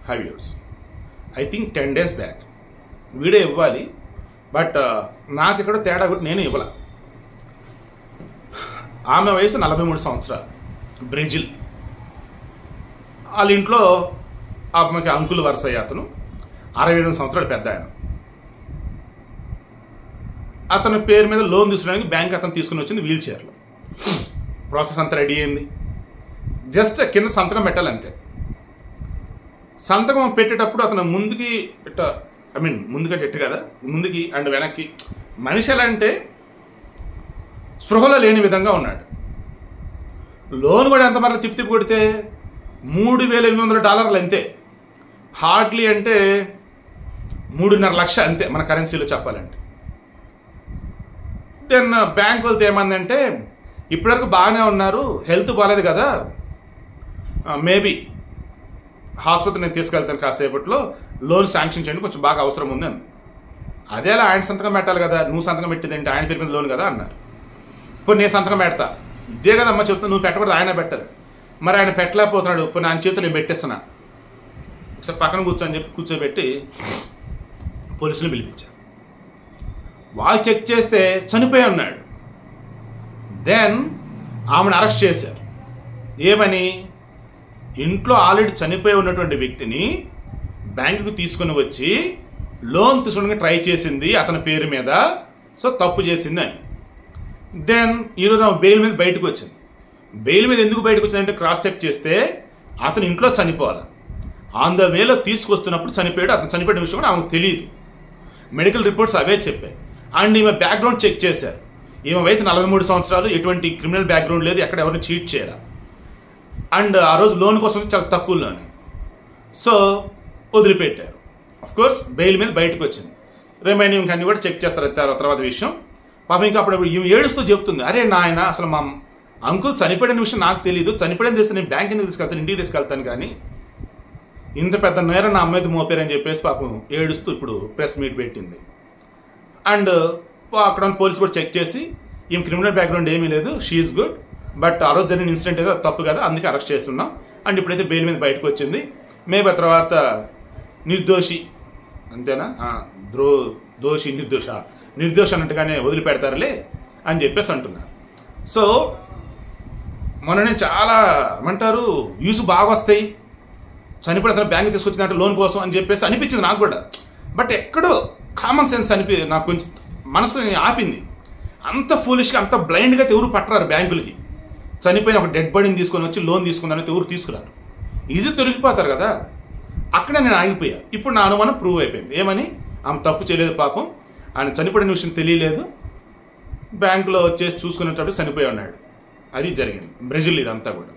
Viewers, I think 10 days back video ఇవ్వాలి, but నాకు ఇక్కడ తేడా కూడా నేను ఇవ్వాల. ఆమె వయసు 43 సంవత్సరాలు, బ్రెజిల్. వాళ్ళ ఇంట్లో ఆమెకి అంకుల్ వరుస అతను 68 సంవత్సరాలు పెద్ద ఆయన. అతని పేరు మీద లోన్ తీసుకోవడానికి బ్యాంక్ అతను తీసుకుని వచ్చింది వీల్ చైర్లో. ప్రాసెస్ అంతా రెడీ అయింది, జస్ట్ కింద సంతకం పెట్టాలి అంతే. సంతకం పెట్టేటప్పుడు అతను ముందుకి ముందుగా చెట్టు కదా, ముందుకి అండ్ వెనక్కి మనిషి ఎలా అంటే స్పృహలో లేని విధంగా ఉన్నాడు. లోన్ కూడా ఎంత మరలా తిప్పి కొడితే $3,800 అంతే, హార్డ్లీ అంటే 3.5 లక్షలు అంతే మన కరెన్సీలో చెప్పాలంటే. దెన్ బ్యాంక్ వాళ్ళతో ఏమందంటే, ఇప్పటివరకు బాగానే ఉన్నారు, హెల్త్ బాగాలేదు కదా, మేబీ హాస్పిటల్ నేను తీసుకెళ్తాను కాసేపట్లో, లోన్ శాంక్షన్ చేయండి, కొంచెం బాగా అవసరం ఉంది అని. అదేలా ఆయన సంతకం పెట్టాలి కదా, నువ్వు సంతకం పెట్టిందంటే ఆయన పేరు మీద లోన్ కదా అన్నారు. ఇప్పుడు నేను సంతకం పెడతా, ఇదే కదా అమ్మ చెప్తా, నువ్వు పెట్టకూడదు, ఆయన పెట్టాలి. మరి ఆయన పెట్టలేకపోతున్నాడు, ఇప్పుడు ఆయన చేతులు నేను పెట్టేస్తున్నా, ఒకసారి పక్కన కూర్చొని చెప్పి కూర్చోబెట్టి పోలీసులు పిలిపించారు. వాళ్ళు చెక్ చేస్తే చనిపోయి ఉన్నాడు. దెన్ ఆమెను అరెస్ట్ చేశారు. ఏమని? ఇంట్లో ఆల్రెడీ చనిపోయి ఉన్నటువంటి వ్యక్తిని బ్యాంకుకు తీసుకుని వచ్చి లోన్ తీసుకోవడానికి ట్రై చేసింది అతని పేరు మీద, సో తప్పు చేసింది అని. దెన్ ఈరోజు ఆమె బెయిల్ మీద బయటకు వచ్చింది. బెయిల్ మీద ఎందుకు బయటకు వచ్చిందంటే, క్రాస్ చెక్ చేస్తే అతను ఇంట్లో చనిపోవాలి, ఆన్ ద వేలో తీసుకొస్తున్నప్పుడు చనిపోయాడు. అతను చనిపోయిన విషయం కూడా ఆమెకు తెలియదు, మెడికల్ రిపోర్ట్స్ అవే చెప్పాయి. అండ్ ఈమె బ్యాక్గ్రౌండ్ చెక్ చేశారు. ఈమె వయసు 43 సంవత్సరాలు, ఎటువంటి క్రిమినల్ బ్యాక్గ్రౌండ్ లేదు, ఎక్కడ ఎవరిని చీట్ చేయాలి. అండ్ ఆ రోజు లోన్ కోసం చాలా తక్కువ లోన్, సో వదిలిపెట్టారు. కోర్స్ బెయిల్ మీద బయటకు వచ్చింది. రిమైనింగ్ అన్ని కూడా చెక్ చేస్తారు తర్వాత విషయం. పాపం ఇంకా అప్పుడు ఈమె ఏడుస్తూ చెప్తుంది, అరే నాయన, అసలు మా అంకుల్ చనిపోయిన విషయం నాకు తెలియదు, చనిపోయిన తెలిస్తే నేను బ్యాంక్ ఎందుకు తీసుకెళ్తాను, ఇంటికి తీసుకెళ్తాను, కానీ ఇంత పెద్ద నేరం నా అమ్మాయి మోపారని చెప్పేసి పాపం ఏడుస్తూ ఇప్పుడు ప్రెస్ మీట్ పెట్టింది. అండ్ అక్కడ పోలీసు కూడా చెక్ చేసి ఈమె క్రిమినల్ బ్యాక్గ్రౌండ్ ఏమీ లేదు, షీఈస్ గుడ్, బట్ ఆ రోజు జరిగిన ఇన్సిడెంట్ ఏదో తప్పు కదా, అందుకే అరెస్ట్ చేస్తున్నాం. అండ్ ఇప్పుడైతే బెయిల్ మీద బయటకు వచ్చింది. మేబీ ఆ తర్వాత నిర్దోషి, అంతేనా, దోషి నిర్దోషి అన్నట్టుగానే వదిలిపెడతారులే అని చెప్పేసి అంటున్నారు. సో మొన్ననే చాలా ఏమంటారు వ్యూస్ బాగా వస్తాయి, చనిపోయిన అతను బ్యాంక్ తీసుకొచ్చినట్టు లోన్ కోసం అని చెప్పేసి అనిపించింది నాకు కూడా. బట్ ఎక్కడో కామన్ సెన్స్ నాకు కొంచెం మనసుని ఆపింది. అంత ఫూలిష్గా, అంత బ్లైండ్గా ఎవరు పట్టరారు బ్యాంకులకి. చనిపోయిన ఒక డెడ్ బాడీని తీసుకొని వచ్చి లోన్ తీసుకుందానైతే ఎవరు తీసుకురారు, ఈజీ దొరికిపోతారు కదా. అక్కడే నేను ఆగిపోయా. ఇప్పుడు నా అనుమానం ప్రూవ్ అయిపోయింది. ఏమని? ఆమె తప్పు చేయలేదు పాపం, ఆయన చనిపోయిన విషయం తెలియలేదు, బ్యాంకులో వచ్చేసి చూసుకునేటప్పుడు చనిపోయి ఉన్నాడు. అది జరిగింది బ్రెజిల్, ఇదంతా కూడా.